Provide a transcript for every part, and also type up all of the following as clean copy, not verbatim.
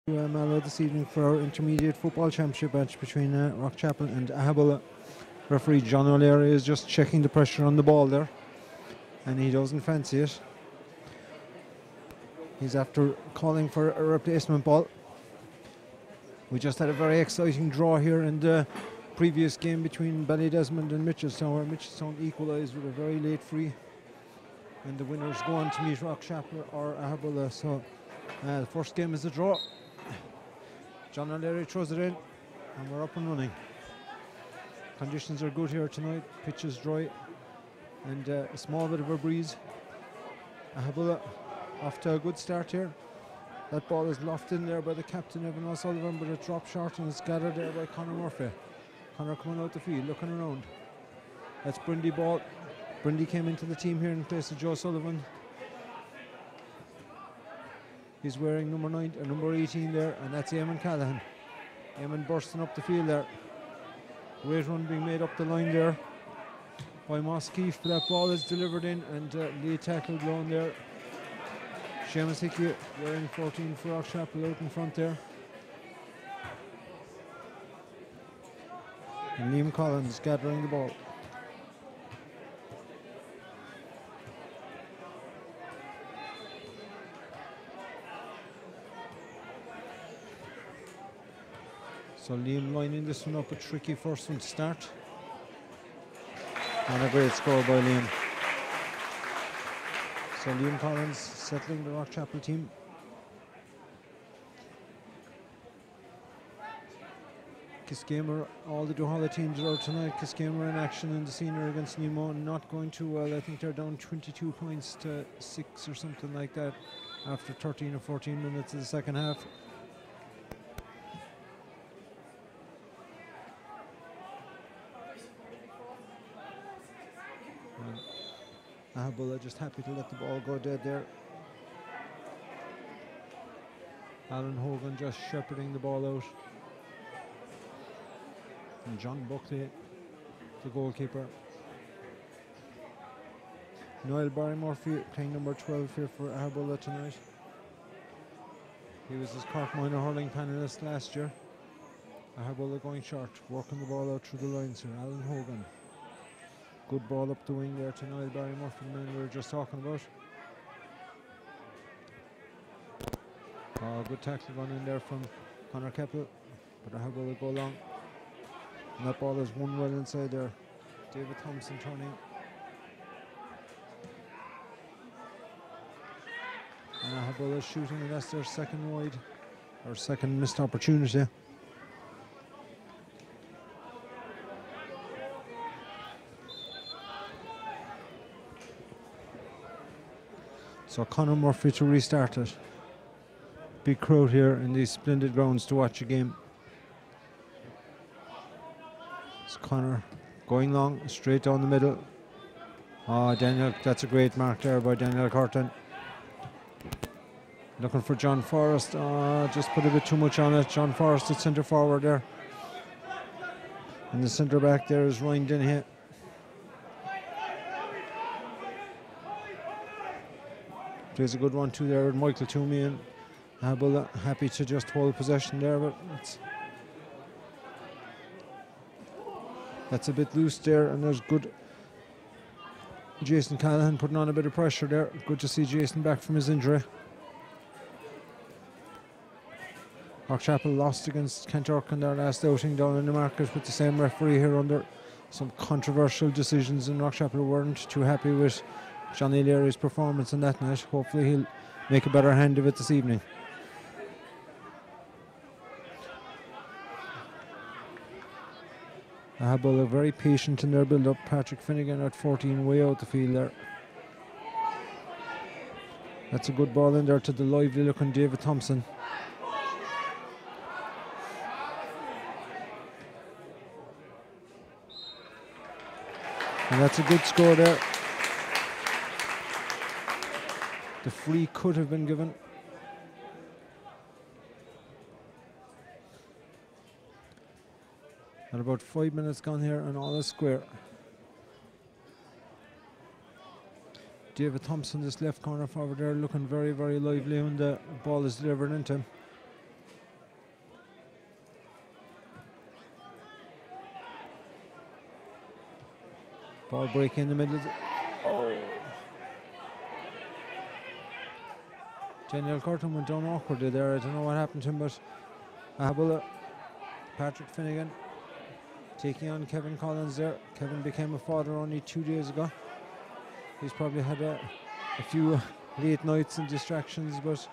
Mallow this evening for our intermediate football championship match between Rockchapel and aghabollogue. Referee John O'Leary is just checking the pressure on the ball there, and he doesn't fancy it. He's after calling for a replacement ball. We just had a very exciting draw here in the previous game between Ballydesmond and Mitchelstown, where Mitchelstown equalised with a very late free, and the winners go on to meet Rockchapel or aghabollogue. So the first game is a draw. John O'Leary throws it in, and we're up and running. Conditions are good here tonight. Pitch is dry, and a small bit of a breeze. aghabollogue off to a good start here. That ball is lofted in there by the captain, Evan O'Sullivan, but it dropped short and it's gathered there by Conor Murphy. Conor coming out the field, looking around. That's Brindy ball. Brindy came into the team here in place of Joe Sullivan. He's wearing number 18 there, and that's Eamon Callahan. Eamon bursting up the field there. Great run being made up the line there by Moskeef, but that ball is delivered in, and lead tackle blown there. Seamus Hickey wearing 14 for Rockchapel out in front there. And Liam Collins gathering the ball. So Liam lining this one up, a tricky first one to start. And a great score by Liam. So Liam Collins settling the Rockchapel team. Kiscamer, all the Duhala teams are out tonight. Kiscamer in action in the senior against Nemo, not going too well. I think they're down 22 points to 6 or something like that after 13 or 14 minutes of the second half. aghabollogue just happy to let the ball go dead there. Alan Hogan just shepherding the ball out. And John Buckley, the goalkeeper. Noel Barry Murphy playing number 12 here for aghabollogue tonight. He was his Cork Minor hurling panellist last year. aghabollogue going short, working the ball out through the lines here. Alan Hogan. Good ball up the wing there to Noel Barry Murphy, the man we were just talking about. Good tackle gone in there from Conor Keppel, but aghabollogue go long. And that ball is won well inside there. David Thompson turning. And aghabollogue shooting, and that's their second wide, or second missed opportunity. So Conor Murphy to restart it. Big crowd here in these splendid grounds to watch a game. It's Conor going long, straight down the middle. Daniel, that's a great mark there by Daniel Curtin. Looking for John Forrest. Just put a bit too much on it. John Forrest at centre forward there. And the centre back there is Ryan Dennehy. Plays a good one too there with Michael Toomey, and aghabollogue happy to just hold possession there, but that's a bit loose there, and there's good Jason Callahan putting on a bit of pressure there. Good to see Jason back from his injury. Rockchapel lost against Kanturk in their last outing down in the market with the same referee here under some controversial decisions, and Rockchapel weren't too happy with Johnny O'Leary's performance in that night. Hopefully he'll make a better hand of it this evening. aghabollogue very patient in their build-up. Patrick Finnegan at 14 way out the field there. That's a good ball in there to the lively looking David Thompson. And that's a good score there. The free could have been given. And about 5 minutes gone here and all is square. David Thompson, this left corner forward there, looking very, very lively when the ball is delivered into him. Ball break in the middle. Oh! Daniel Curtin went down awkwardly there. I don't know what happened to him, but aghabollogue, Patrick Finnegan taking on Kevin Collins there. Kevin became a father only 2 days ago. He's probably had a few late nights and distractions, but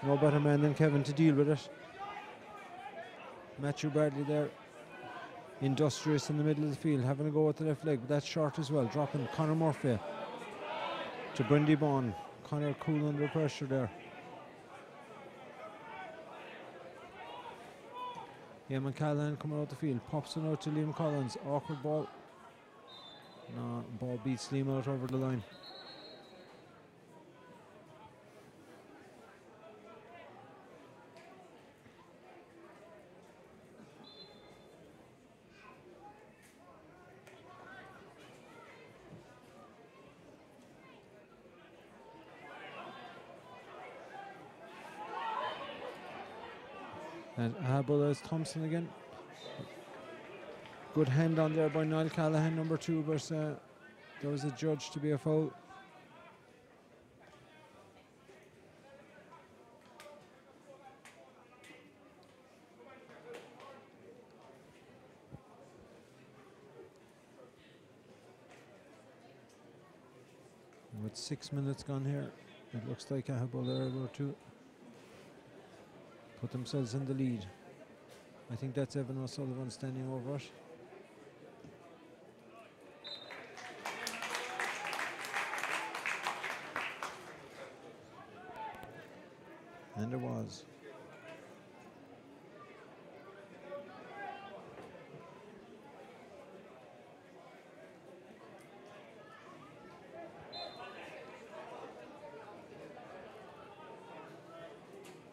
no better man than Kevin to deal with it. Matthew Bradley there, industrious in the middle of the field, having a go at the left leg, but that's short as well. Dropping Conor Murphy to Brendy Bond. Conor cool under pressure there. Eamon Callahan coming out the field, pops it out to Liam Collins. Awkward ball. No, ball beats Liam out over the line. And aghabollogue is Thompson again. Good hand on there by Niall Callahan, number 2, but there was a judge to be a foul. With 6 minutes gone here, it looks like aghabollogue are able to put themselves in the lead. I think that's Evan O'Sullivan standing over it. And it was.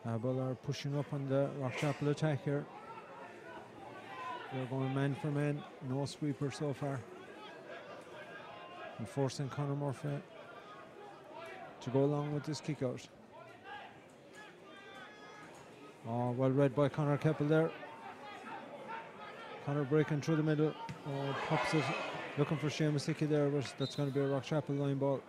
aghabollogue are pushing up on the Rockchapel attack here. They're going man for man, no sweeper so far. And forcing Conor Murphy to go along with this kick out. Oh, well read by Conor Keppel there. Conor breaking through the middle. Oh, pops it, looking for Seamus Hickey there, but that's going to be a Rockchapel line ball.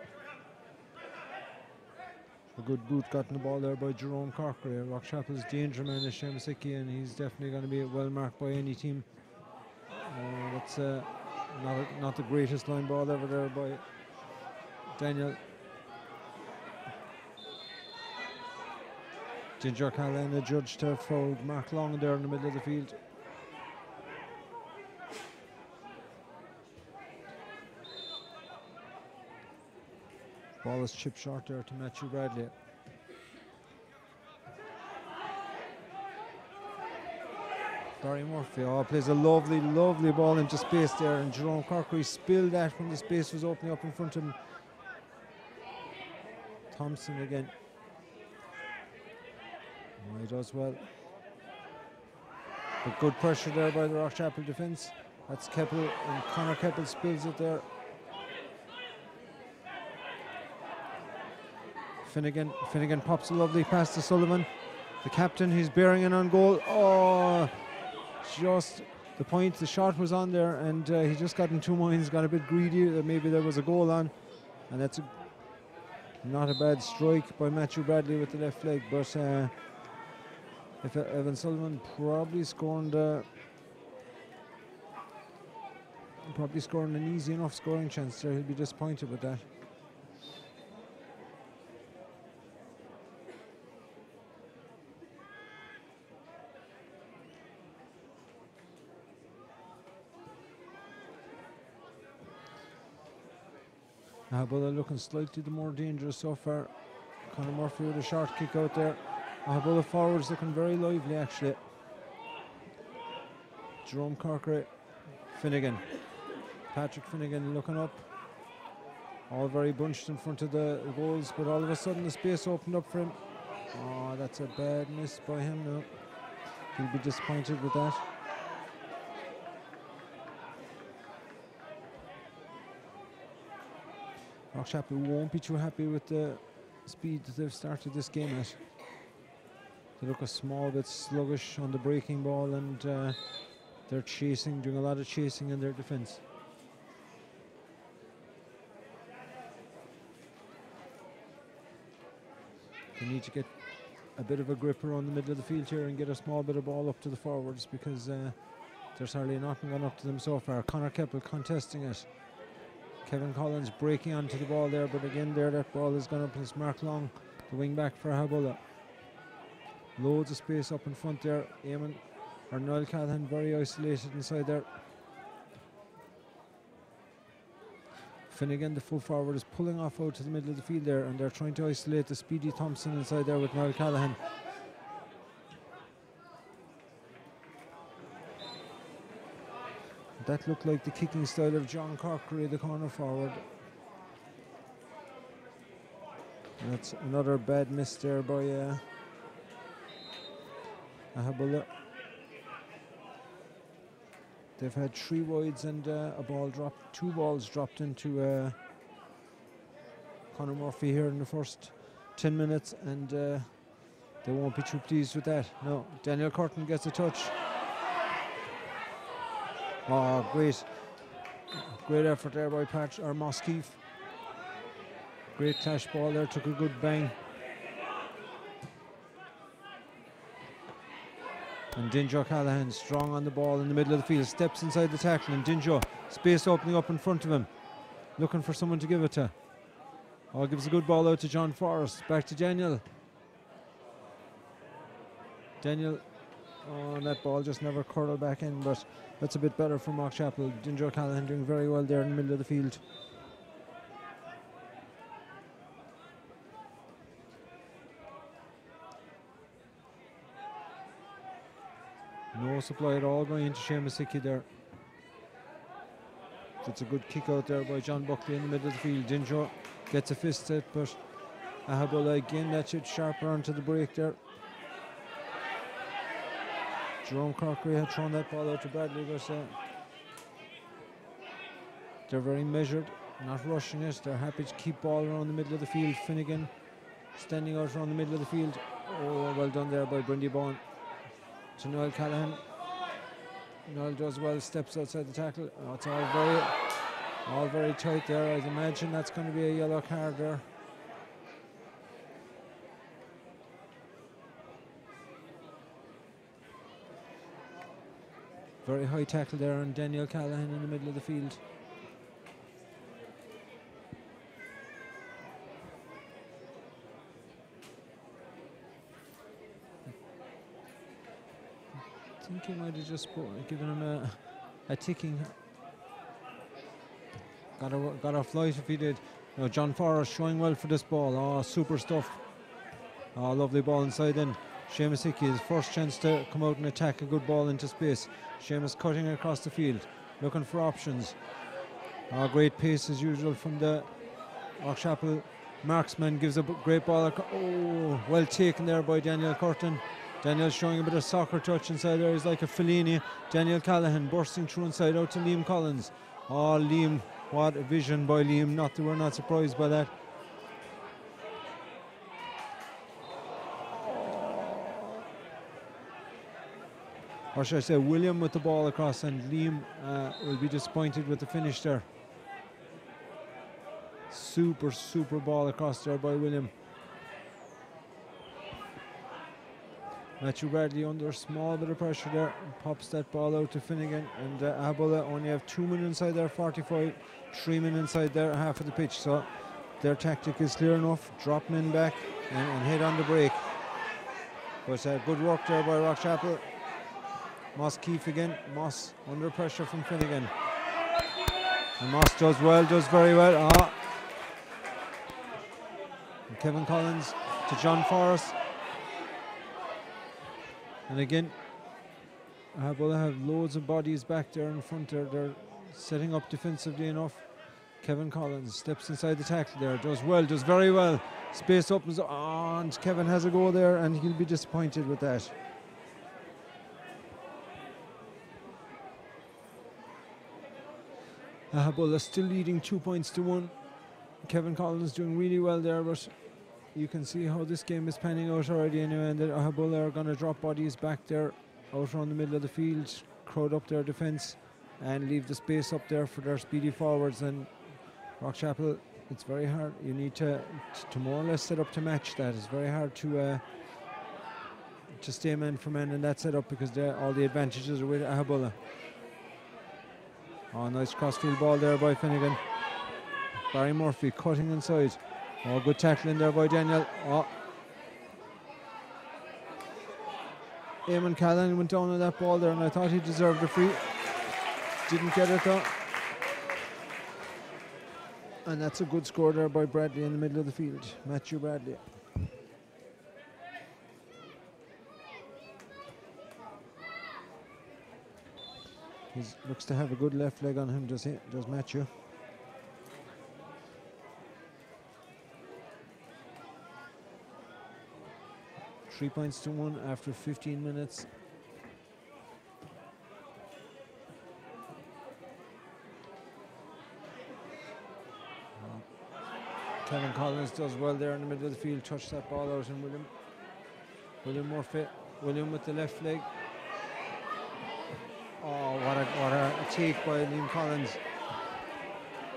A good boot got in the ball there by Jerome Corkery. Rockchapel's danger man is Seamus Hickey, and he's definitely going to be well marked by any team. That's not the greatest line ball ever there by Daniel. Ginger Callahan adjudged to foul Mark Long there in the middle of the field. Ball is chipped short there to Matthew Bradley. Barry Murphy plays a lovely, lovely ball into space there, and Jerome Corkery spilled that when the space was opening up in front of him. Thompson again. Oh, he does well. But good pressure there by the Rockchapel defence. That's Keppel, and Conor Keppel spills it there. Finnegan pops a lovely pass to Sullivan. The captain, he's bearing in on goal. Oh, just the point, the shot was on there, and he just got in 2 minds, got a bit greedy that maybe there was a goal on. And that's not a bad strike by Matthew Bradley with the left leg, but if Evan Sullivan probably scoring an easy enough scoring chance there, he'll be disappointed with that. aghabollogue looking slightly the more dangerous so far. Conor Murphy with a short kick out there. aghabollogue forwards looking very lively actually. Jerome Corkery, Finnegan, Patrick Finnegan looking up. All very bunched in front of the goals, but all of a sudden the space opened up for him. Oh, that's a bad miss by him now. He'll be disappointed with that. Rockchapel won't be too happy with the speed that they've started this game at. They look a small bit sluggish on the breaking ball, and they're chasing, doing a lot of chasing in their defence. They need to get a bit of a grip around the middle of the field here and get a small bit of ball up to the forwards, because there's hardly nothing gone up to them so far. Conor Keppel contesting it. Kevin Collins breaking onto the ball there, but again there that ball is gone up. It's Mark Long, the wing back for Aghabollogue. Loads of space up in front there. Noel Callahan very isolated inside there. Finnegan, the full forward, is pulling off out to the middle of the field there, and they're trying to isolate the speedy Thompson inside there with Noel Callahan. That looked like the kicking style of John Corkery, the corner forward. And that's another bad miss there by Aghabollogue. They've had 3 wides and a ball dropped, 2 balls dropped into Conor Murphy here in the first 10 minutes, and they won't be too pleased with that. No, Daniel Curtin gets a touch. Oh, great effort there by Moss Keefe. Great clash ball there, took a good bang. And Dinjo Callahan strong on the ball in the middle of the field, steps inside the tackle, and Dinjo, space opening up in front of him, looking for someone to give it to. Oh, gives a good ball out to John Forrest, back to Daniel. Oh, that ball just never curled back in, but that's a bit better from Rockchapel. Dinjo Callahan doing very well there in the middle of the field. No supply at all going into Seamus Hickey there. It's a good kick out there by John Buckley in the middle of the field. Dinjo gets a fist set, but Aghabollogue again, that shit sharper onto the break there. Jerome Corkery had thrown that ball out to Bradley, but they're very measured, not rushing it. They're happy to keep ball around the middle of the field. Finnegan standing out around the middle of the field. Oh, well done there by Brindy Bowen. To Noel Callahan. Noel does well, steps outside the tackle. Oh, it's all very tight there. I'd imagine that's going to be a yellow card there. Very high tackle there on Daniel Callahan in the middle of the field. I think he might have just given him a ticking. Got off light if he did. No, John Forrest showing well for this ball. Oh, super stuff. Oh, lovely ball inside in. Seamus Hickey, his first chance to come out and attack a good ball into space. Seamus cutting across the field, looking for options. Oh, great pace as usual from the Rockchapel marksman. Gives a great ball. Oh, well taken there by Daniel Curtin. Daniel showing a bit of soccer touch inside there. He's like a Fellini. Daniel Callahan bursting through inside out to Liam Collins. Oh, Liam, what a vision by Liam. We're not surprised by that. Or should I say William with the ball across, and Liam will be disappointed with the finish there. Super ball across there by William. Matthew Bradley under a small bit of pressure there, and pops that ball out to Finnegan, and Aghabollogue only have 2 men inside there, 45, 3 men inside there, half of the pitch, so their tactic is clear enough. Drop men back and head on the break. But good work there by Rockchapel. Moss Keefe again. Moss under pressure from Finnegan. And Moss does very well. And Kevin Collins to John Forrest. And again, Aghabollogue have loads of bodies back there in front there. They're setting up defensively enough. Kevin Collins steps inside the tackle there. Does very well. Space opens on. Kevin has a go there, and he'll be disappointed with that. Aghabollogue still leading 2-1. Kevin Collins doing really well there, but you can see how this game is panning out already anyway, and that Aghabollogue are going to drop bodies back there out around the middle of the field, crowd up their defence and leave the space up there for their speedy forwards. And Rockchapel it's very hard. You need to more or less set up to match that. It's very hard to stay man for man in that setup because all the advantages are with Aghabollogue. Oh, nice crossfield ball there by Finnegan. Barry Murphy cutting inside. Oh, good tackling there by Daniel. Oh. Eamon Callan went down on that ball there and I thought he deserved a free. Didn't get it though. And that's a good score there by Bradley in the middle of the field. Matthew Bradley. He looks to have a good left leg on him, does Matthew. Three points to 1 after 15 minutes. Kevin Collins does well there in the middle of the field, touched that ball out, and William Murphy, William with the left leg. Oh, what a take by Liam Collins.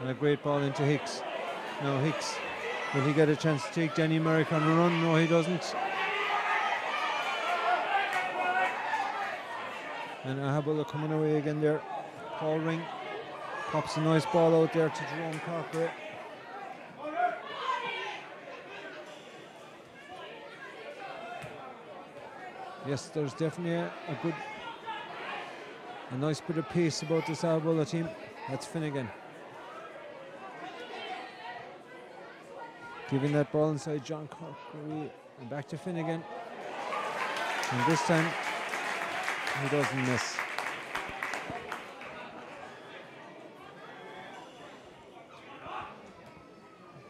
And a great ball into Hicks. Now Hicks, will he get a chance to take Danny Merrick on a run? No, he doesn't. And Aghabollogue coming away again there. Paul Ring pops a nice ball out there to Jerome Corkery. Yes, there's definitely a nice bit of pace about this Aghabollogue team. That's Finnegan. Giving that ball inside John Corkery and back to Finnegan. And this time he doesn't miss.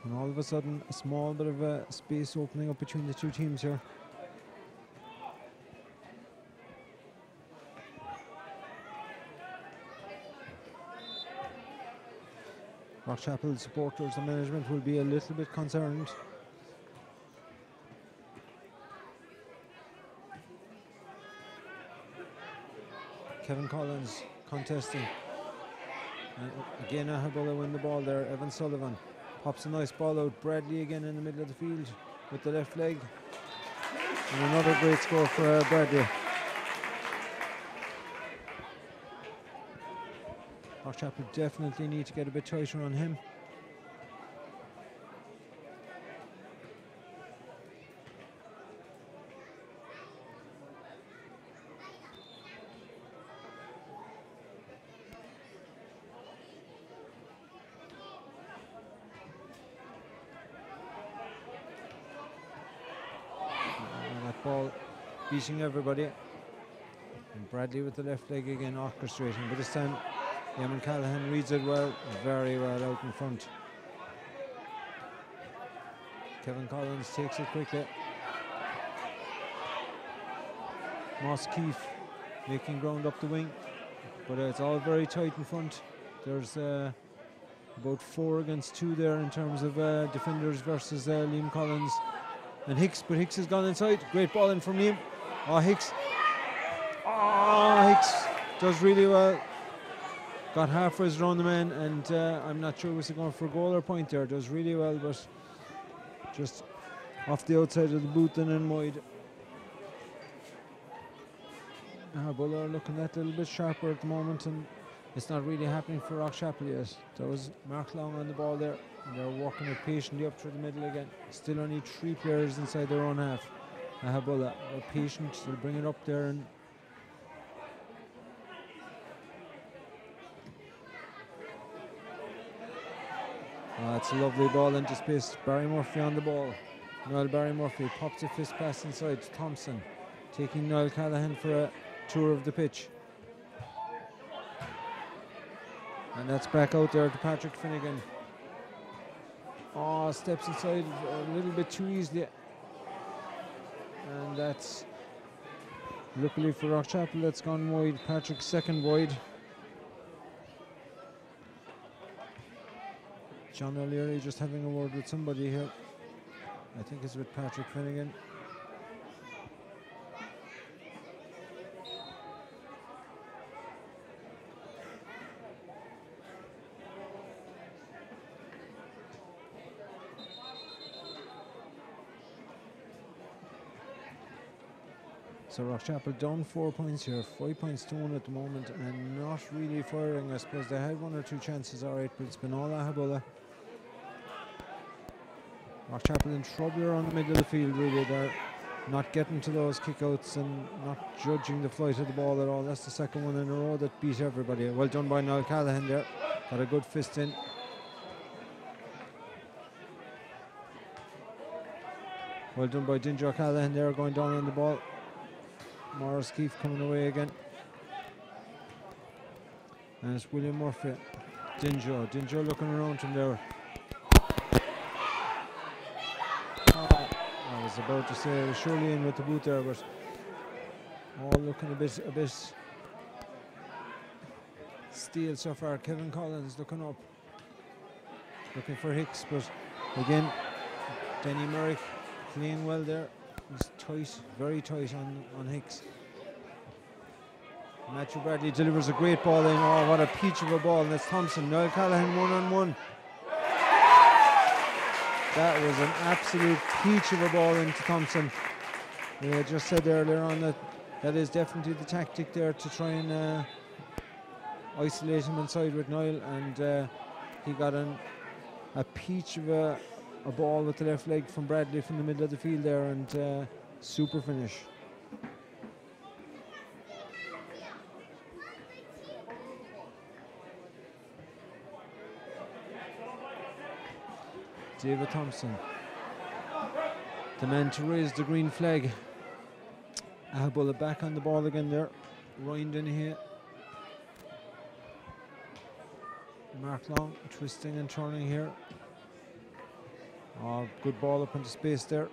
And all of a sudden a small bit of a space opening up between the two teams here. Rockchapel supporters and management will be a little bit concerned. Kevin Collins contesting. And again Aghabollogue win the ball there. Evan Sullivan pops a nice ball out. Bradley again in the middle of the field with the left leg. And another great score for Bradley. Rockchapel definitely need to get a bit tighter on him. And that ball beating everybody. And Bradley with the left leg again orchestrating, but this time Eamon Callahan reads it well, very well out in front. Kevin Collins takes it quickly. Moss Keefe making ground up the wing, but it's all very tight in front. There's about 4 against 2 there in terms of defenders versus Liam Collins and Hicks, but Hicks has gone inside. Great ball in from Liam. Oh, Hicks. Oh, Hicks does really well. Got halfway around the man, and I'm not sure was he going for a goal or point there. Does really well, but just off the outside of the boot and in wide. Aghabollogue are looking that little bit sharper at the moment, and it's not really happening for Rockchapel yet. There was Mark Long on the ball there, and they're walking it patiently up through the middle again. Still only 3 players inside their own half. Aghabollogue are patient, they'll bring it up there and it's a lovely ball into space. Barry Murphy on the ball. Noel Barry Murphy pops a fist pass inside to Thompson, taking Noel Callahan for a tour of the pitch. And that's back out there to Patrick Finnegan. Oh, steps inside a little bit too easily. And that's, luckily for Rockchapel, that's gone wide. Patrick's second wide. John O'Leary just having a word with somebody here. I think it's with Patrick Finnegan. So Rockchapel down 4 points here, 5 points to 1 at the moment, and not really firing. I suppose they had 1 or 2 chances, alright, but it's been all aghabollogue. Rockchapel in trouble around the middle of the field, really. They're not getting to those kickouts and not judging the flight of the ball at all. That's the second one in a row that beat everybody. Well done by Niall Callahan there. Got a good fist in. Well done by Dinjo Callahan there, going down on the ball. Morris Keefe coming away again. And it's William Murphy. Dinjo looking around him there. I was about to say, was surely in with the boot there, but all looking a bit steel so far. Kevin Collins looking up, looking for Hicks, but again, Denny Merrick playing well there. He's tight, very tight on Hicks. Matthew Bradley delivers a great ball in. Oh, what a peach of a ball. And that's Thompson. Niall Callahan 1-on-1. That was an absolute peach of a ball into Thompson. I just said earlier on that is definitely the tactic there, to try and isolate him inside with Niall, and he got a peach of a ball with the left leg from Bradley from the middle of the field there, and super finish. David Thompson, the man to raise the green flag. Aghabollogue back on the ball again there. Ryan Dennehy. Mark Long twisting and turning here. Oh, good ball up into space there.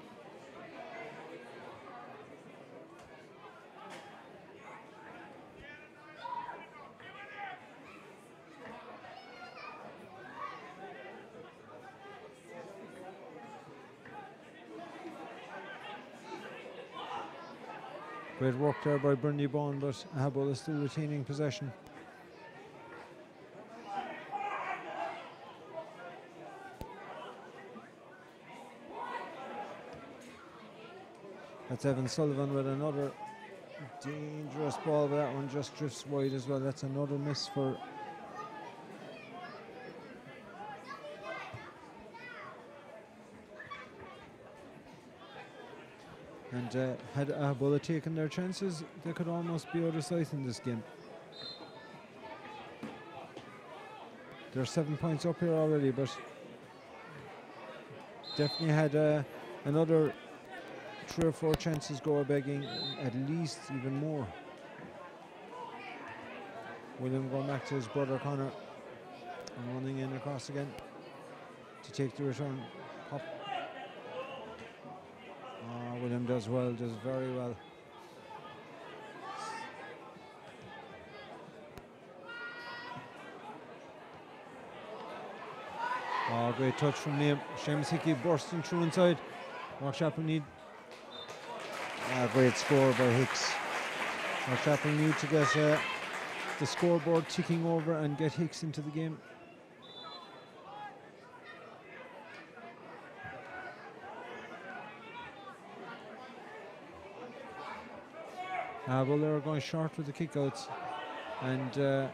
Great work there by Bernie Bond, but Aghabollogue is still retaining possession. That's Evan Sullivan with another dangerous ball, but that one just drifts wide as well. That's another miss for and had Aghabollogue taken their chances, they could almost be out of sight in this game. They're 7 points up here already, but definitely had another 3 or 4 chances go begging, at least even more. William going back to his brother Connor and running in across again to take the return. Pop. William does well, does very well. Oh, great touch from Liam. Seamus Hickey bursting through inside. Rockchapel need great score by Hicks. Rockchapel need to get the scoreboard ticking over and get Hicks into the game. Well, they're going short with the kickouts and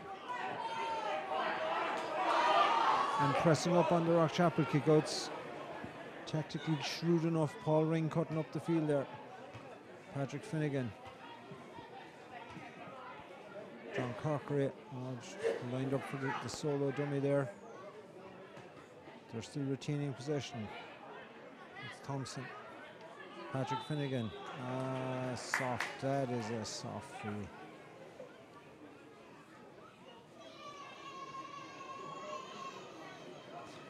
pressing up on the Rockchapel kickouts. Tactically shrewd enough. Paul Ring cutting up the field there. Patrick Finnegan. John Corkery lined up for the solo dummy there. They're still retaining possession. It's Thompson. Patrick Finnegan. Soft. That is a soft free.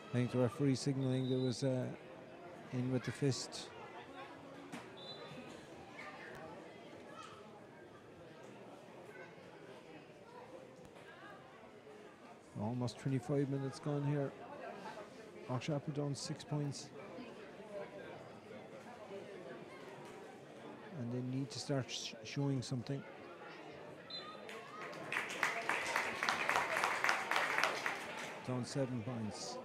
I think the referee signalling there was in with the fist. Almost 25 minutes gone here. Rockchapel down 6 points. And they need to start showing something. Down 7 points.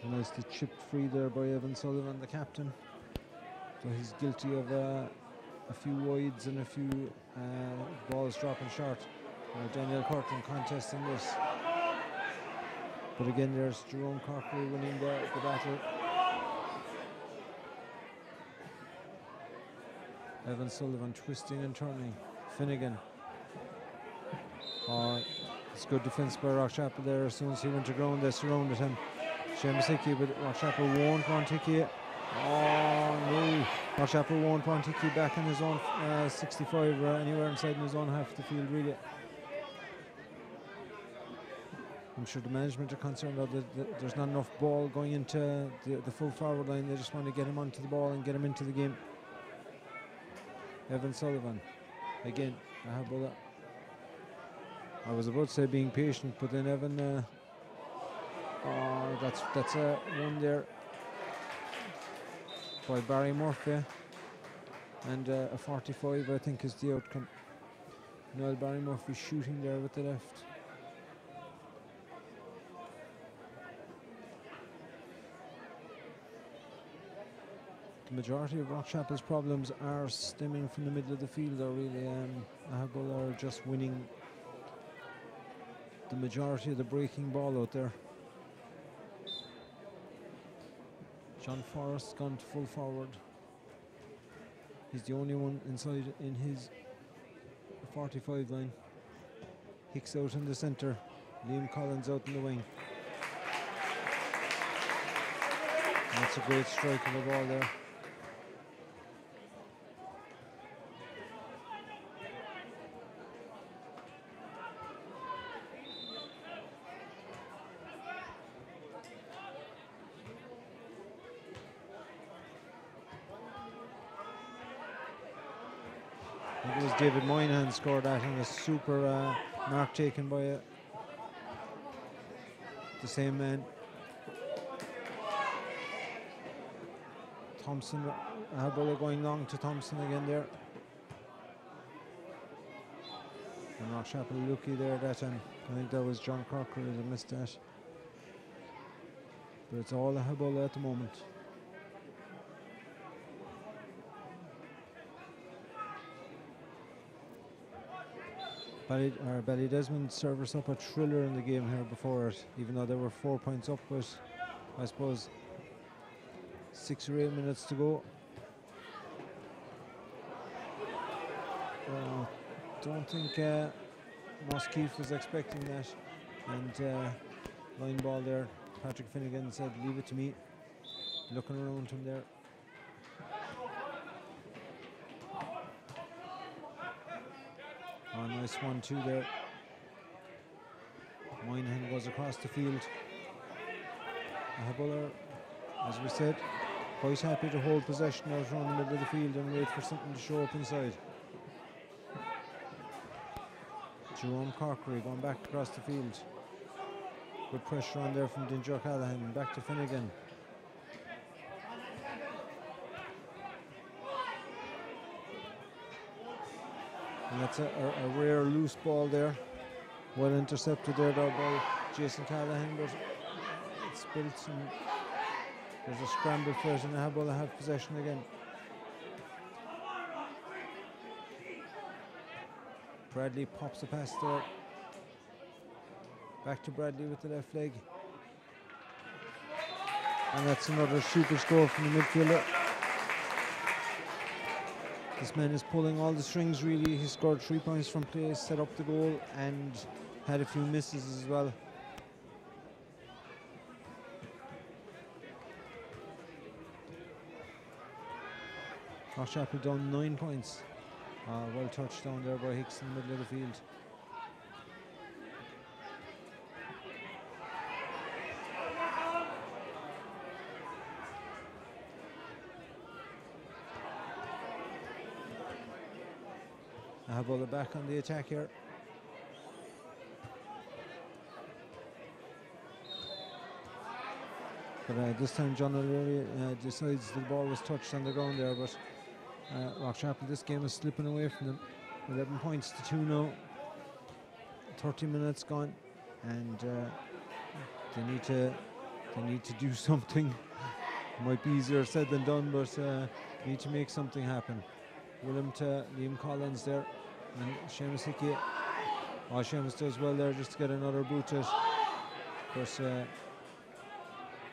Nicely chipped free there by Evan Sullivan, the captain. So he's guilty of a few wides and a few balls dropping short. Daniel Curtin contesting this. But again, there's Jerome Corkery winning the battle. Evan Sullivan twisting and turning. Finnegan. It's good defence by Rockchapel there. As soon as he went to ground, they surrounded him. Seamus Hickey, but Rockchapel won't want Hickey. Oh no! Rockchapel won't want Hickey back in his own 65 or anywhere inside in his own half of the field, really. I'm sure the management are concerned that there's not enough ball going into the full forward line. They just want to get him onto the ball and get him into the game. Evan Sullivan, again, aghabollogue. I was about to say being patient, but then Evan, that's a one there by Barry Murphy, and a 45 I think is the outcome. Noel Barry Murphy shooting there with the left. The majority of Rockchapel's problems are stemming from the middle of the field, or really aghabollogue are just winning the majority of the breaking ball out there. John Forrest gone to full forward. He's the only one inside in his 45 line. Hicks out in the centre. Liam Collins out in the wing. And that's a great strike of the ball there. It was David Moynihan scored that, and a super mark taken by the same man. Thompson, aghabollogue going long to Thompson again there. And Rockchapel lucky there that time. I think that was John Corkery that missed that. But it's all aghabollogue at the moment. Ballydesmond served up a thriller in the game here before it, even though they were 4 points up, but I suppose 6 or 8 minutes to go. Don't think Moskeef was expecting that, and line ball there. Patrick Finnegan said, "Leave it to me." Looking around him there. Oh, nice 1-2 there. Moynihan goes across the field. aghabollogue, as we said, quite happy to hold possession out around the middle of the field and wait for something to show up inside. Jerome Corkery going back across the field. Good pressure on there from Dinjo Callahan. Back to Finnegan. And that's a rare loose ball there. Well intercepted there though by Jason Callahan, but it's built some. There's a scramble for it, and aghabollogue have possession again. Bradley pops a pass there. Back to Bradley with the left leg. And that's another super score from the midfielder. This man is pulling all the strings really. He scored 3 points from play, set up the goal, and had a few misses as well. Rockchapel down 9 points. Well touched down there by Hicks in the middle of the field. aghabollogue back on the attack here. But this time John O'Leary decides the ball was touched on the ground there, but Rockchapel, this game is slipping away from them. 11 points to 2 now. 30 minutes gone, and they need to They need to do something. Might be easier said than done, but need to make something happen. Willem to Liam Collins there, and Seamus Hickey. Oh, Seamus does well there just to get another boot at, but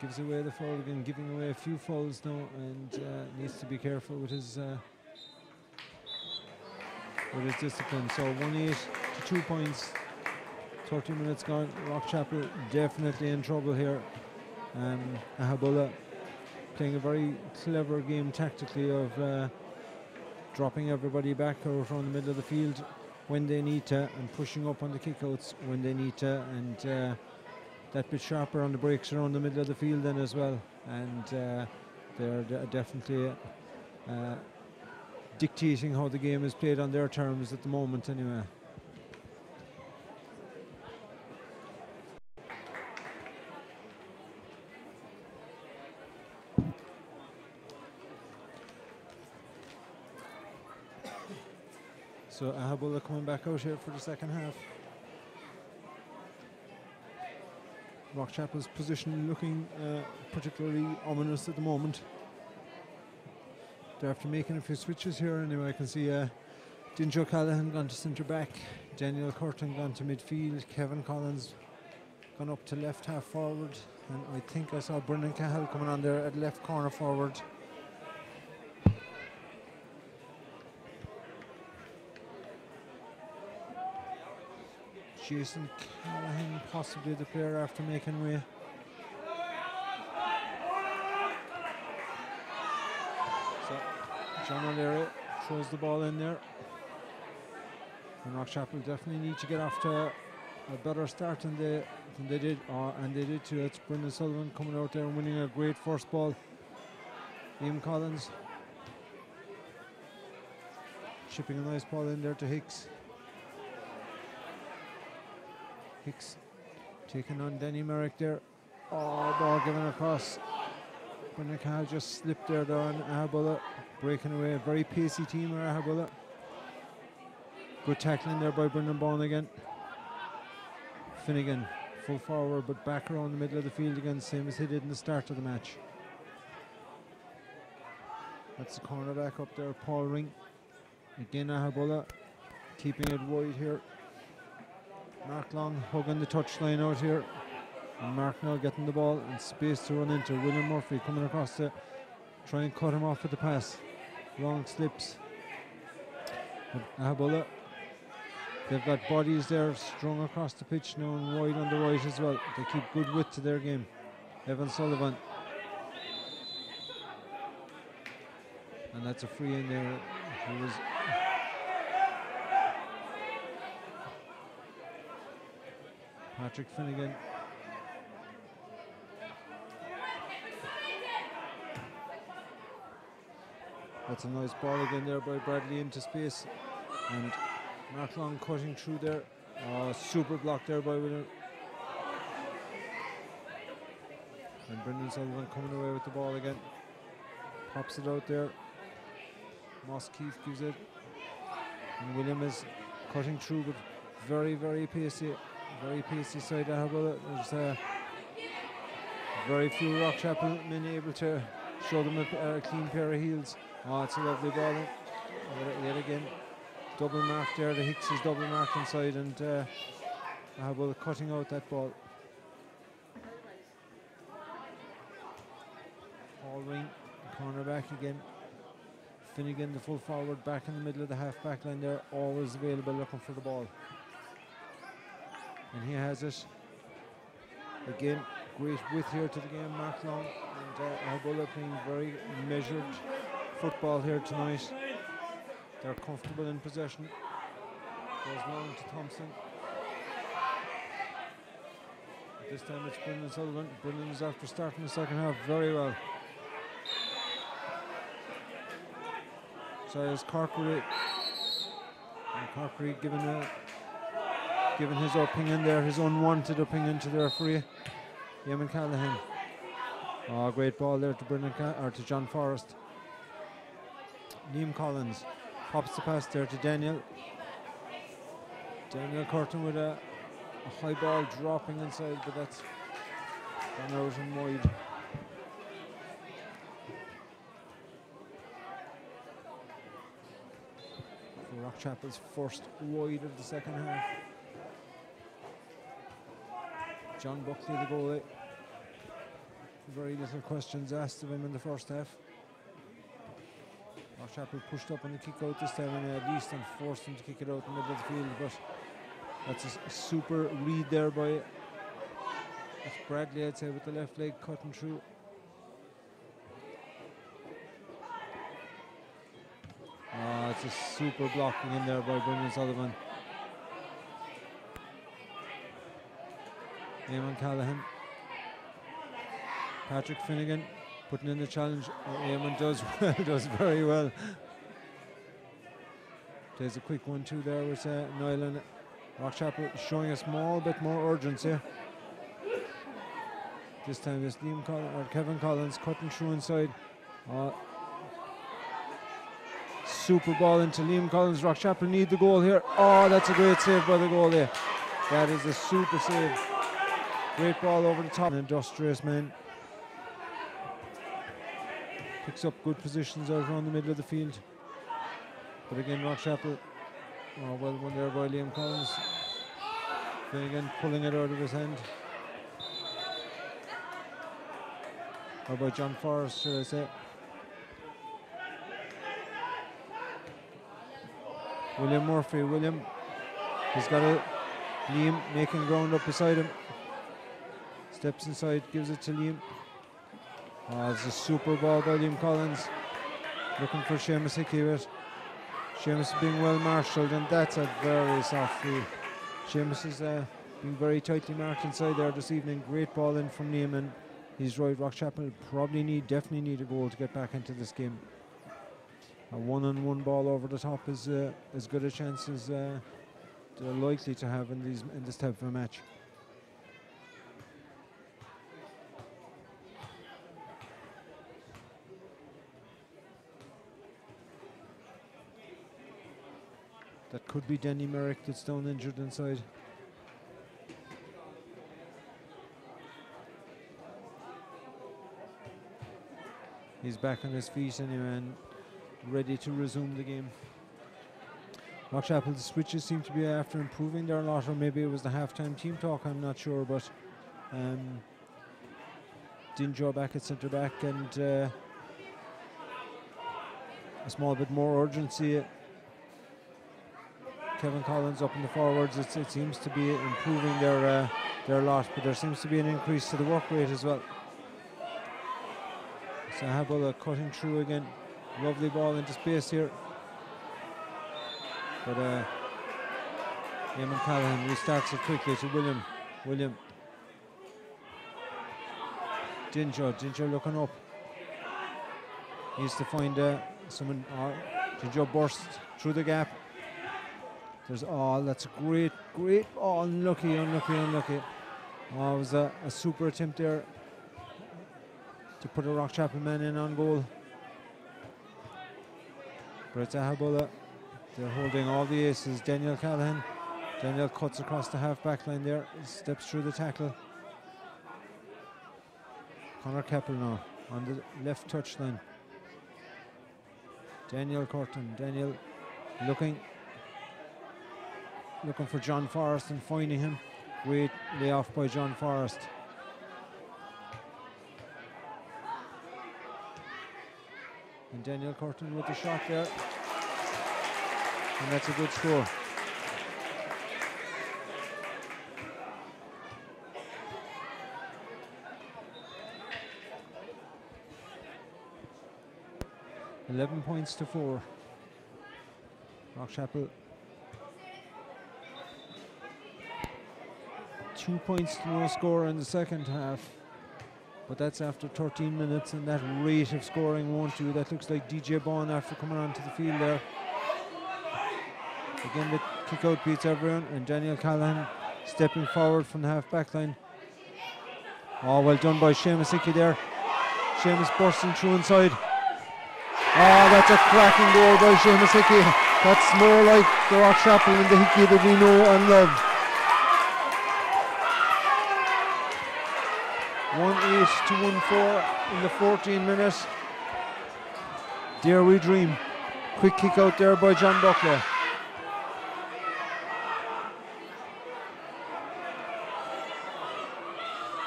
gives away the foul again, giving away a few fouls now, and needs to be careful with his discipline. So 1-8 to 2 points. 30 minutes gone. Rockchapel definitely in trouble here. Aghabollogue playing a very clever game tactically of dropping everybody back out around the middle of the field when they need to, and pushing up on the kickouts when they need to, and that bit sharper on the breaks around the middle of the field then as well. And they're definitely dictating how the game is played on their terms at the moment anyway. So Aghabollogue coming back out here for the second half. Rockchapel's position looking particularly ominous at the moment. They're after making a few switches here anyway. I can see Dinjo O'Callaghan gone to centre back, Daniel Curtin gone to midfield, Kevin Collins gone up to left half forward, and I think I saw Brendan Cahill coming on there at left corner forward. Jason Callahan, possibly the player after making way. So John O'Leary throws the ball in there. And Rockchapel definitely need to get off to a better start than they did, and they did too. It's Brendan Sullivan coming out there and winning a great first ball. Liam Collins chipping a nice ball in there to Hicks. Hicks taking on Danny Merrick there. Oh, ball given across. Brendan Cahill just slipped there on Aghabollogue, breaking away. A very pacey team are Aghabollogue. Good tackling there by Brendan Bond again. Finnegan full forward but back around the middle of the field again, same as he did in the start of the match. That's the cornerback up there, Paul Ring. Again Aghabollogue keeping it wide here. Mark Long hugging the touchline out here. And Mark now getting the ball and space to run into. William Murphy coming across to try and cut him off with the pass. Long slips. Aghabollogue, they've got bodies there strung across the pitch now and wide on the right as well. They keep good width to their game. Evan Sullivan. And that's a free in there. He was Patrick Finnegan. That's a nice ball again there by Bradley into space. And Mark Long cutting through there. Super block there by William. And Brendan Sullivan coming away with the ball again. Pops it out there. Moss Keith gives it. And William is cutting through, but very, very pacey. Very pacey side of Aghabollogue. There's very few Rockchapel men able to show them a clean pair of heels. Oh, it's a lovely ball. Yet again, double mark there. The Hicks is double marked inside, and Aghabollogue cutting out that ball. Paul Ring, cornerback again. Finnegan, the full forward, back in the middle of the half back line there, always available looking for the ball. And he has it. Again, great width here to the game, Mark Long. And Aghabollogue playing very measured football here tonight. They're comfortable in possession. Goes long to Thompson. This time it's Brendan Sullivan. Brendan is after starting the second half very well. So it's Corkery. And Corkery giving his opinion there, his unwanted opinion to the referee, Eamon Callahan. Oh, great ball there to to John Forrest. Liam Collins pops the pass there to Daniel. Daniel Curtin with a high ball dropping inside, but that's Gone out and wide. For Rockchapel's first wide of the second half. John Buckley, the goalie. Very little questions asked of him in the first half. Rockchapel pushed up on the kick out this time and at least and forced him to kick it out in the middle of the field, but that's a super read there by Bradley, I'd say, with the left leg cutting through. It's a super blocking in there by Brendan Sullivan. Eamon Callahan. Patrick Finnegan putting in the challenge. Eamon does well, does very well. There's a quick 1-2 there with Niall and Rockchapel showing a small bit more urgency. This time it's Kevin Collins cutting through inside. Super ball into Liam Collins. Rockchapel need the goal here. Oh, that's a great save by the goalie. That is a super save. Great ball over the top. An industrious man. Picks up good positions out around the middle of the field. But again, Rockchapel, well one there by Liam Collins. Then again, pulling it out of his hand. Or by John Forrest, should I say. William Murphy, he's got Liam making ground up beside him. Steps inside, gives it to Liam. It's a super ball by Liam Collins. Looking for Seamus Hickey with it. Seamus being well marshalled, and that's a very soft free. Seamus is being very tightly marked inside there this evening. Great ball in from Liam, and he's right. Rockchapel definitely need a goal to get back into this game. A one-on-one ball over the top is as good a chance as they're likely to have in this type of a match. That could be Denny Merrick that's down injured inside. He's back on his feet anyway and ready to resume the game. Rockchapel, the switches seem to be after improving there a lot, or maybe it was the halftime team talk, I'm not sure, but Dinjo back at centre back and a small bit more urgency. Kevin Collins up in the forwards, it seems to be improving their lot, but there seems to be an increase to the work rate as well. So aghabollogue cutting through again. Lovely ball into space here. But Eamon Callahan restarts it quickly to William. Dinjo looking up. Needs to find someone. Dinjo burst through the gap. That's a great ball. Unlucky. It was a super attempt there to put a Rockchapel man in on goal. But it's aghabollogue. They're holding all the aces. Daniel Callahan. Daniel cuts across the half-back line there. Steps through the tackle. Conor Keppel now on the left touchline. Daniel Curtin. Daniel looking for John Forrest and finding him. Great layoff by John Forrest. And Daniel Curtin with the shot there. And that's a good score. $11 points to 4. Rockchapel 2 points to no score in the second half. But that's after 13 minutes, and that rate of scoring won't do. That looks like DJ Bond after coming onto the field there. Again, the kick out beats everyone, and Daniel Callahan stepping forward from the half-back line. Well done by Seamus Hickey there. Seamus bursting through inside. That's a cracking goal by Seamus Hickey. That's more like the Rockchapel and the Hickey that we know and love. to 1-4 in the 14th minute. Dare we dream. Quick kick out there by John Buckley.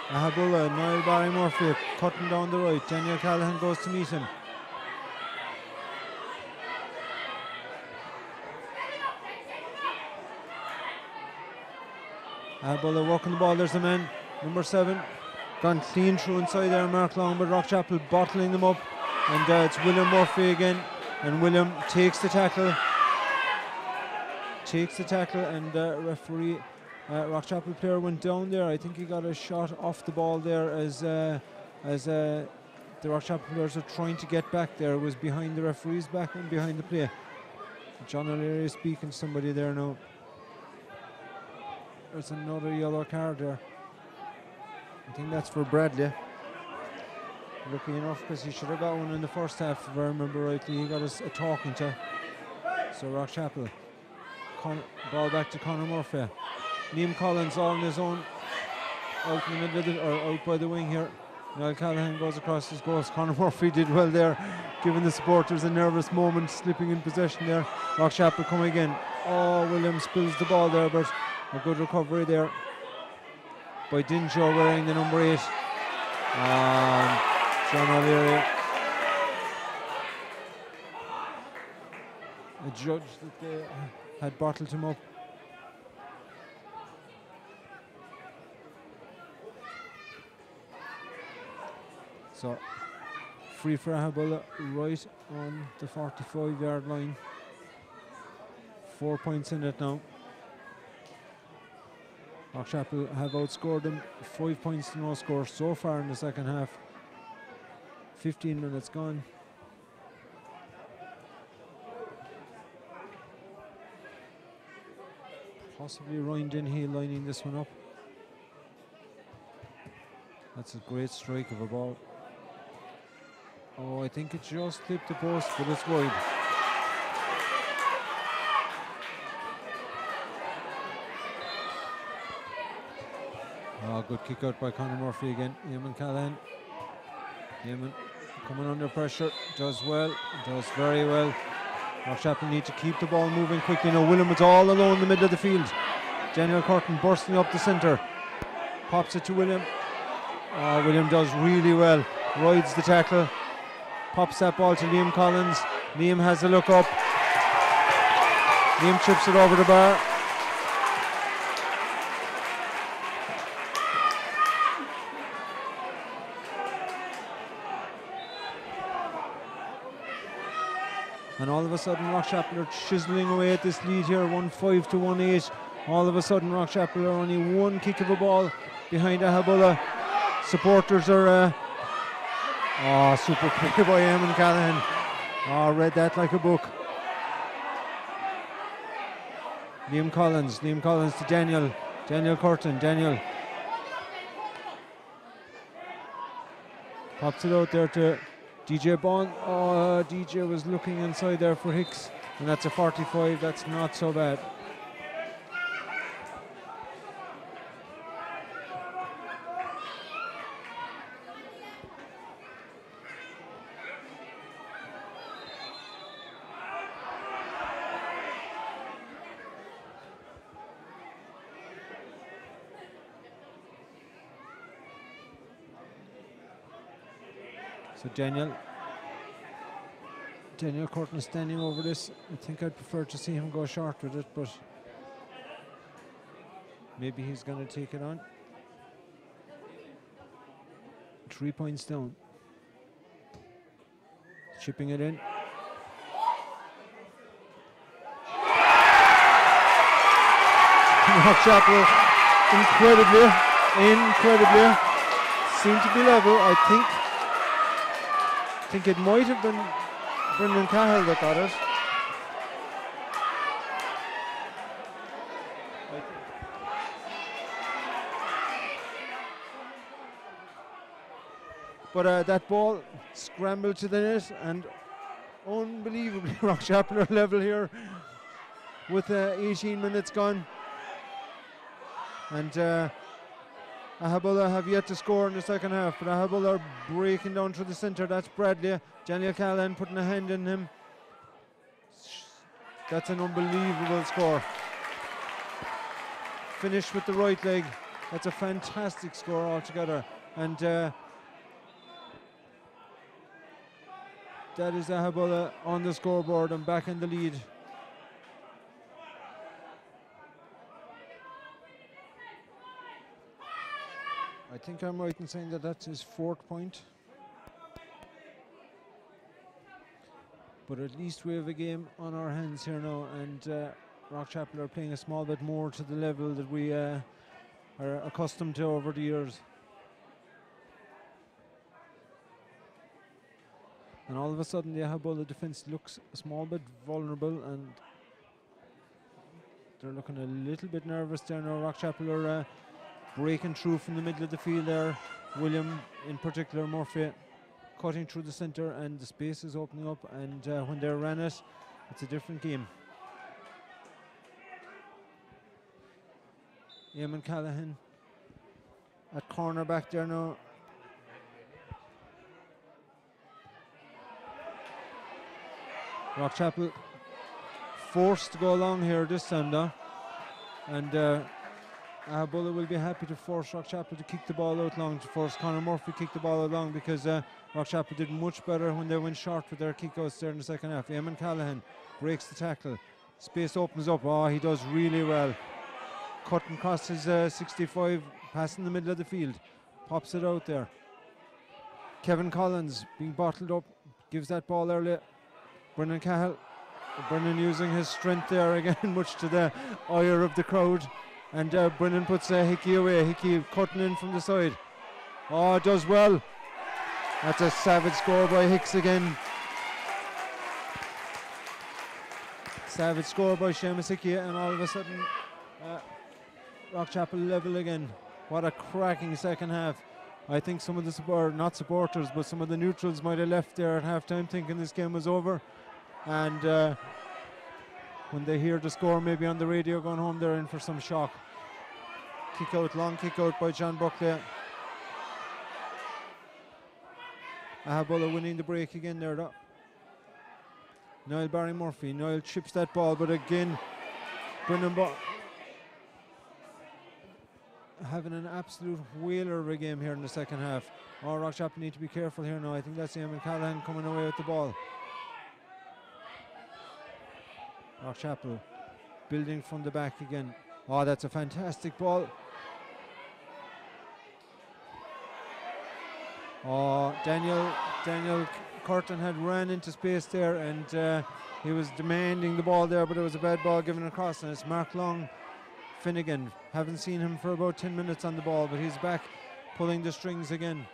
Aghabollogue, Niall Barry Murphy cutting down the right. Daniel Callahan goes to meet him. Aghabollogue working the ball. There's the man, number 7. Gone clean through inside there, Mark Long, but Rockchapel bottling them up. And it's William Murphy again. And William takes the tackle. And referee, Rockchapel player went down there. I think he got a shot off the ball there as the Rockchapel players are trying to get back there. It was behind the referee's back and behind the play. John O'Leary is speaking to somebody there now. There's another yellow card there. I think that's for Bradley. Lucky enough, because he should have got one in the first half, if I remember rightly. He got a talking to. So Rockchapel. Ball back to Conor Murphy. Liam Collins all on his own. Out in the middle of the, or out by the wing here. Niall Callahan goes across his goals. Conor Murphy did well there, giving the supporters a nervous moment, slipping in possession there. Rockchapel come again. Oh, Williams spills the ball there, but a good recovery there by Dinjo wearing the number 8. John O'Leary adjudged that they had bottled him up. So free for Aghabollogue right on the 45-yard line. 4 points in it now. Rockchapel have outscored them 5 points to no score so far in the second half. 15 minutes gone. Possibly Ryan Dennehy lining this one up. That's a great strike of a ball. Oh, I think it just clipped the post, but it's wide. Oh, good kick out by Conor Murphy again. Eamon Callahan. Eamon coming under pressure. Does well. Does very well. Rockchapel need to keep the ball moving quickly. Now William is all alone in the middle of the field. Daniel Curtin bursting up the centre. Pops it to William. Oh, William does really well. Rides the tackle. Pops that ball to Liam Collins. Liam has a look up. Liam chips it over the bar. And all of a sudden Rockchapel are chiseling away at this lead here, 1-5 to 1-8. All of a sudden Rockchapel are only one kick of a ball behind Aghabollogue. Supporters are super play by Eamon Callahan. Read that like a book. Liam Collins to Daniel Curtin. Daniel pops it out there to DJ Bond. Oh, DJ was looking inside there for Hicks, and that's a 45. That's not so bad. So Daniel Curtin is standing over this. I think I'd prefer to see him go short with it, but maybe he's going to take it on. 3 points down. Chipping it in. Rockchapel incredibly seem to be level. I think it might have been Brendan Cahill that got it. But that ball scrambled to the net, and unbelievably Rockchapel are level here with 18 minutes gone. And Aghabollogue have yet to score in the second half, but Aghabollogue are breaking down through the centre. That's Bradley. Daniel Callahan putting a hand in him. That's an unbelievable score. Finished with the right leg. That's a fantastic score altogether. And that is Aghabollogue on the scoreboard and back in the lead. I think I'm right in saying that that's his 4th point. But at least we have a game on our hands here now, and Rockchapel are playing a small bit more to the level that we are accustomed to over the years. And all of a sudden the Aghabollogue defence looks a small bit vulnerable, and they're looking a little bit nervous there now. Rockchapel are breaking through from the middle of the field there. William, in particular, Murphy, cutting through the centre, and the space is opening up, and when they ran it, it's a different game. Eamon Callahan at corner back there now. Rockchapel forced to go along here this time though, and Aghabollogue will be happy to force Rockchapel to kick the ball out long, to force Conor Murphy to kick the ball out long, because Rockchapel did much better when they went short with their kickouts there in the second half. Eamon Callahan breaks the tackle. Space opens up. Oh, he does really well. Cutting across his 65, passing the middle of the field. Pops it out there. Kevin Collins being bottled up. Gives that ball early. Brendan Cahill. Brendan using his strength there again, much to the ire of the crowd. And Brendan puts Hickey away. Hickey cutting in from the side. Oh, does well. That's a savage score by Hicks again. Savage score by Seamus Hickey, and all of a sudden Rockchapel level again. What a cracking second half. I think some of the not supporters, but some of the neutrals might have left there at half time thinking this game was over. And when they hear the score maybe on the radio going home, they're in for some shock. Kick out, long kick out by John Buckley. Aghabollogue winning the break again there though. Niall Barry Murphy. Niall chips that ball, but again Brendan having an absolute whaler of a game here in the second half. Oh, Rockchapel need to be careful here now. I think that's Eamon Callahan coming away with the ball. Rockchapel building from the back again. Oh, that's a fantastic ball. Oh, Daniel Curtin had ran into space there, and he was demanding the ball there, but it was a bad ball given across, and it's Mark Long Finnegan. Haven't seen him for about 10 minutes on the ball, but he's back pulling the strings again.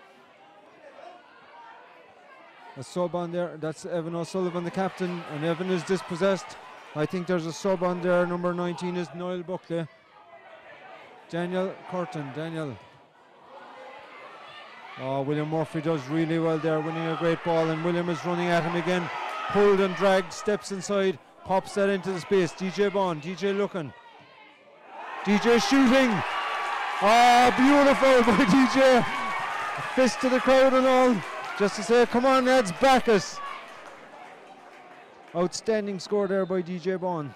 A sub on there, that's Evan O'Sullivan, the captain, and Evan is dispossessed. I think there's a sub on there. Number 19 is Niall Buckley. Daniel Curtin. Oh, William Murphy does really well there, winning a great ball, and William is running at him again. Pulled and dragged, steps inside, pops that into the space. DJ Bond, DJ looking. DJ shooting. Oh, beautiful by DJ. A fist to the crowd and all, just to say, come on lads, back us. Outstanding score there by DJ Bond.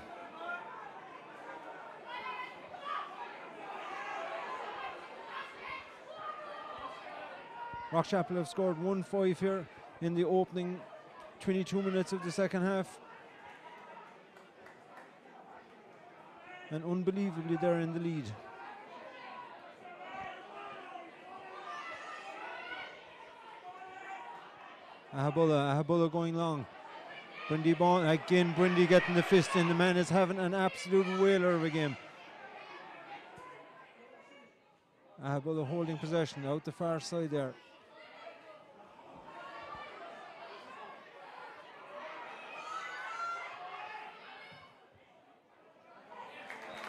Rockchapel have scored 1-5 here in the opening 22 minutes of the second half. And unbelievably they're in the lead. Aghabollogue going long. Brindy Bond, again Brindy getting the fist in. The man is having an absolute whaler of a game. Aghabollogue holding possession out the far side there.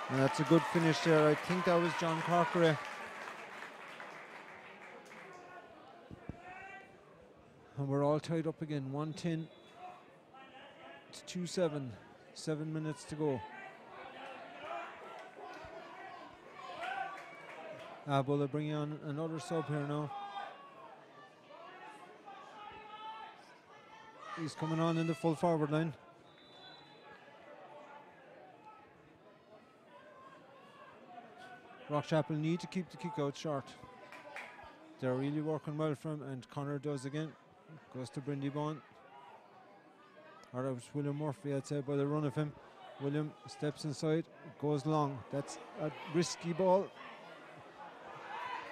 And that's a good finish there. I think that was John Corkery. And we're all tied up again. 1-10 to 2-7. 7 minutes to go. Aghabollogue bringing on another sub here now. He's coming on in the full forward line. Rockchapel need to keep the kick out short. They're really working well for him, and Connor does again. Goes to Brindy Bond. Or that was William Murphy, I'd say, by the run of him. William steps inside, goes long. That's a risky ball.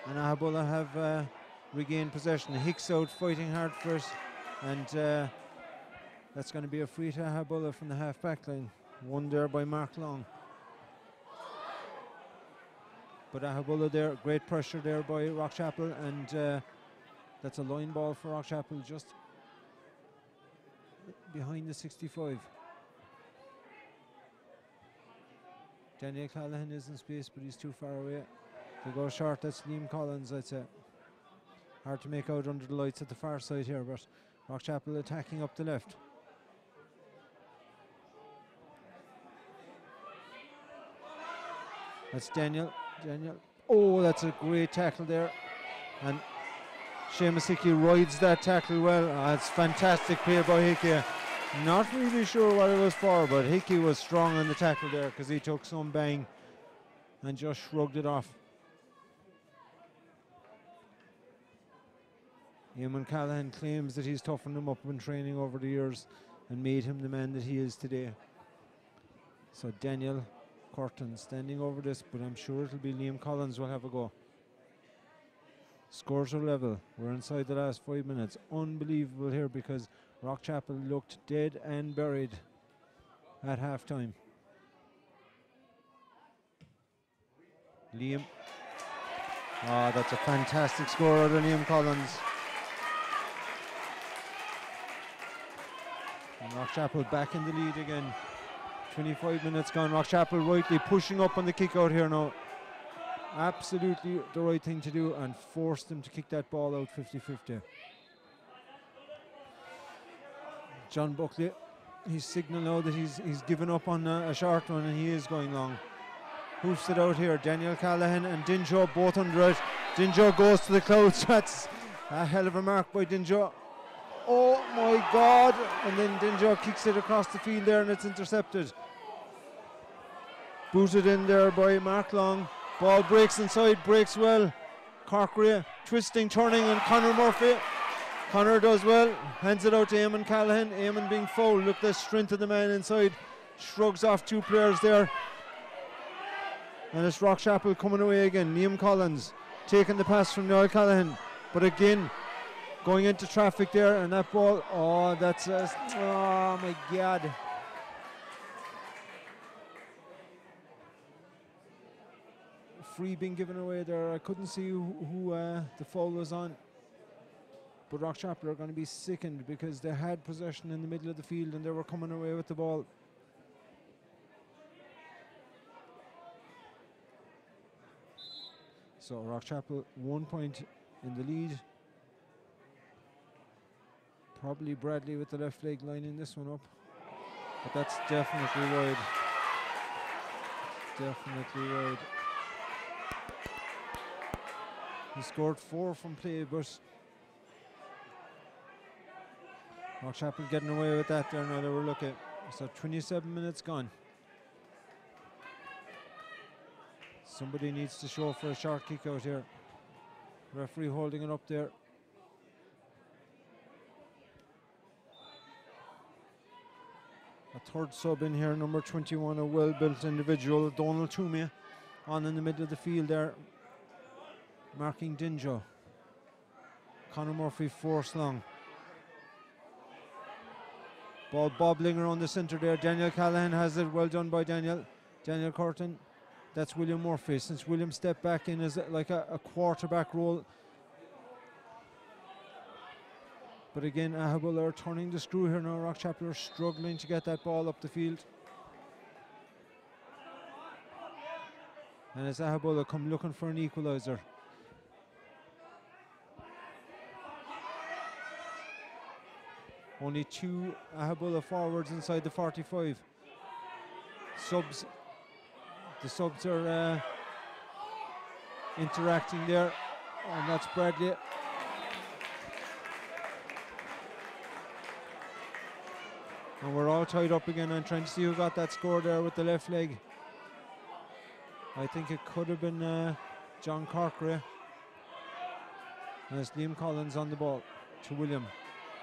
And Aghabollogue have regained possession. Hicks out fighting hard for it. And that's going to be a free to Aghabollogue from the half-back line. Won there by Mark Long. But Aghabollogue there, great pressure there by Rockchapel, and that's a line ball for Rockchapel just behind the 65. Daniel Callahan is in space, but he's too far away to go short. That's Liam Collins, I'd say. Hard to make out under the lights at the far side here, but Rockchapel attacking up the left. That's Daniel. Oh, that's a great tackle there. And Seamus Hickey rides that tackle well. It's fantastic play by Hickey. Not really sure what it was for, but Hickey was strong on the tackle there because he took some bang and just shrugged it off. Eamon Callahan claims that he's toughened him up in training over the years and made him the man that he is today. So Daniel Curtin standing over this, but I'm sure it'll be Liam Collins will have a go. Scores are level. We're inside the last 5 minutes. Unbelievable here because Rockchapel looked dead and buried at half time. Liam. That's a fantastic score out of Liam Collins. And Rockchapel back in the lead again. 25 minutes gone. Rockchapel rightly pushing up on the kick out here now. Absolutely the right thing to do and force them to kick that ball out 50-50. John Buckley, he's signalling now that he's given up on a short one and he is going long. Hoofs it out here. Daniel Callahan and Dinjo both under it. Dinjo goes to the clouds. That's a hell of a mark by Dinjo. Oh my God! And then Dinjo kicks it across the field there and it's intercepted. Booted in there by Mark Long. Ball breaks inside, breaks well. Corkery twisting, turning, and Conor Murphy. Conor does well, hands it out to Eamon Callahan. Eamon being fouled. Look at the strength of the man inside. Shrugs off two players there. And it's Rockchapel coming away again. Liam Collins taking the pass from Niall Callahan. But again, going into traffic there, and that ball, oh my God. Free being given away there. I couldn't see who the foul was on. But Rockchapel are going to be sickened because they had possession in the middle of the field and they were coming away with the ball. So Rockchapel 1 point in the lead. Probably Bradley with the left leg lining this one up. But that's definitely wide. Definitely wide. He scored 4 from play, but Rockchapel getting away with that there now. They were looking. So 27 minutes gone. Somebody needs to show for a short kick out here. Referee holding it up there. A third sub in here, number 21, a well-built individual, Donald Toomey, on in the middle of the field there, marking Dinjo. Conor Murphy forced long. Ball bobbling around the centre there. Daniel Callahan has it. Well done by Daniel. Daniel Curtin. That's William Murphy. Since William stepped back in as like a quarterback role. But again, Aghabollogue are turning the screw here now. Rockchapel are struggling to get that ball up the field. And as Aghabollogue come looking for an equaliser. Only 2 Aghabollogue forwards inside the 45. The subs are interacting there, and that's Bradley. And we're all tied up again. I'm trying to see who got that score there with the left leg. I think it could have been John Corkery. And it's Liam Collins on the ball to William.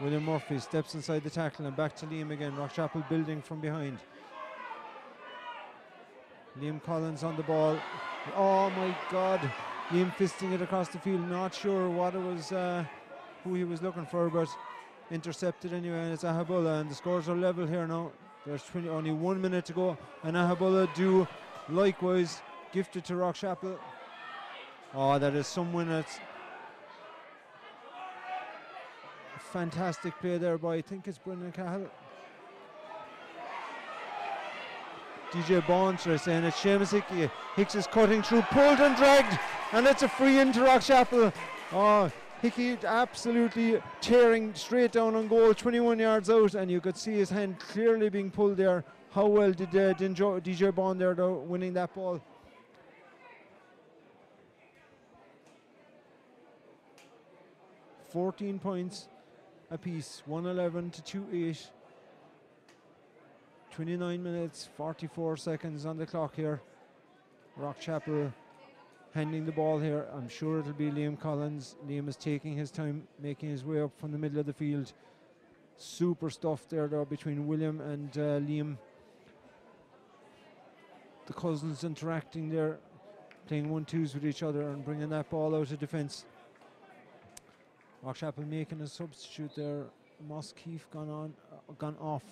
William Murphy steps inside the tackle and back to Liam again. Rockchapel building from behind. Liam Collins on the ball. Oh my God. Liam fisting it across the field. Not sure what it was, who he was looking for, but intercepted anyway, and it's Aghabollogue, and the scores are level here now. There's only 1 minute to go, and Aghabollogue do likewise, gifted to Rockchapel. Oh, that is some win. It's a fantastic play there by, I think it's Brendan Cahill. DJ Bond, should I say, and it's Seamus Hickey. Hicks is cutting through, pulled and dragged, and it's a free into Rockchapel. Oh, Hickey absolutely tearing straight down on goal, 21 yards out, and you could see his hand clearly being pulled there. How well did DJ Bond there though, winning that ball? $14 points apiece, 111 to 2-8. 29 minutes, 44 seconds on the clock here. Rockchapel handing the ball here. I'm sure it'll be Liam Collins. Liam is taking his time, making his way up from the middle of the field. Super stuff there though between William and Liam. The cousins interacting there, playing 1-2s with each other and bringing that ball out of defence. Rockchapel making a substitute there. Moss Keefe gone off.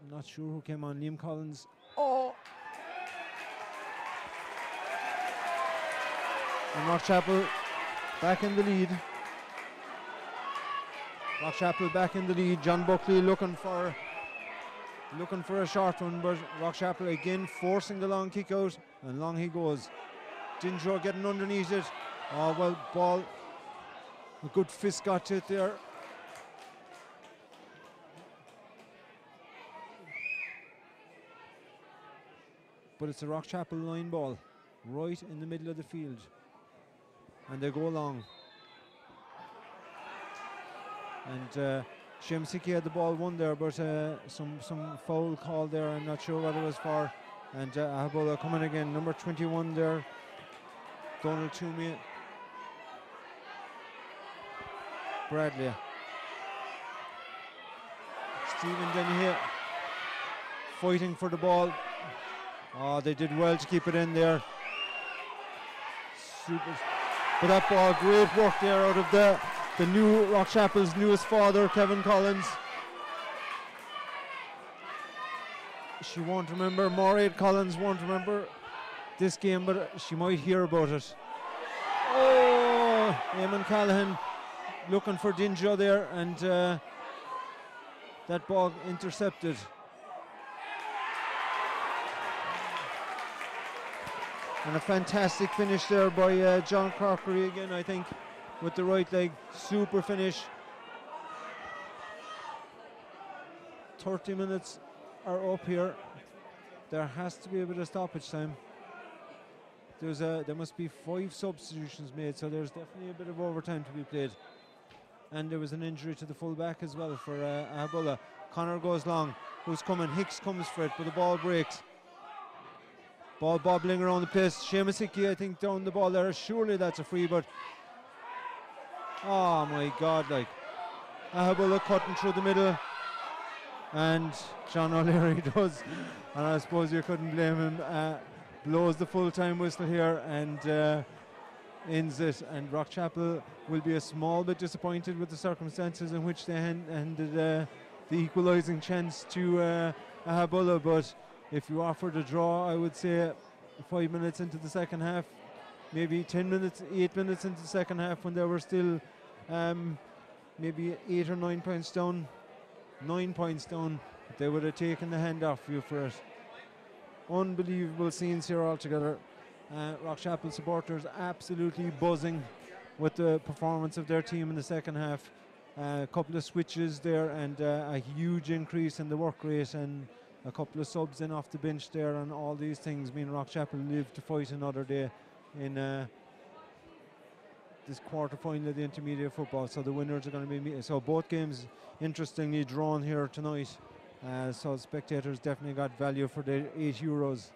I'm not sure who came on. Liam Collins. Oh! And Rockchapel back in the lead. Rockchapel back in the lead. John Buckley looking for a short one, but Rockchapel again forcing the long kick out, and long he goes. Dinjo getting underneath it. Oh well, ball. A good fist got to it there. But it's a Rockchapel line ball, right in the middle of the field. And they go long. And Seamus Hickey had the ball won there, but some foul call there. I'm not sure what it was for. And Aghabollogue coming again, number 21 there, Donald Toomey. Bradley. Stephen Dennehy fighting for the ball. Oh, they did well to keep it in there. Super. But that ball, great work there out of the new Rockchapel's newest father, Kevin Collins. She won't remember, Mairead Collins won't remember this game, but she might hear about it. Oh, Eamon Callahan looking for Dinjo there, and that ball intercepted. And a fantastic finish there by John Corkery again, I think, with the right leg. Super finish. 30 minutes are up here. There has to be a bit of stoppage time. There must be 5 substitutions made, so there's definitely a bit of overtime to be played. And there was an injury to the full back as well for Aghabollogue. Connor goes long. Who's coming? Hicks comes for it, but the ball breaks. Ball bobbling around the place. Seamus Hickey, I think, down the ball there. Surely that's a free, but oh my God, like Aghabollogue cutting through the middle, and John O'Leary does, and I suppose you couldn't blame him, blows the full-time whistle here and ends it. And Rockchapel will be a small bit disappointed with the circumstances in which they handed the equalising chance to Aghabollogue, but if you offered a draw, I would say 5 minutes into the second half, maybe 10 minutes, 8 minutes into the second half, when they were still maybe 8 or 9 points down, 9 points down, they would have taken the hand off you for it. Unbelievable scenes here altogether. Rockchapel supporters absolutely buzzing with the performance of their team in the second half. A couple of switches there, and a huge increase in the work rate, and a couple of subs in off the bench there, and all these things mean Rockchapel live to fight another day in this quarter final of the intermediate football. So the winners are going to be so both games interestingly drawn here tonight. So spectators definitely got value for their €8.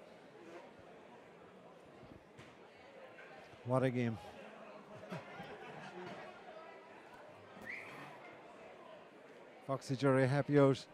What a game. Foxy Jerry happy out.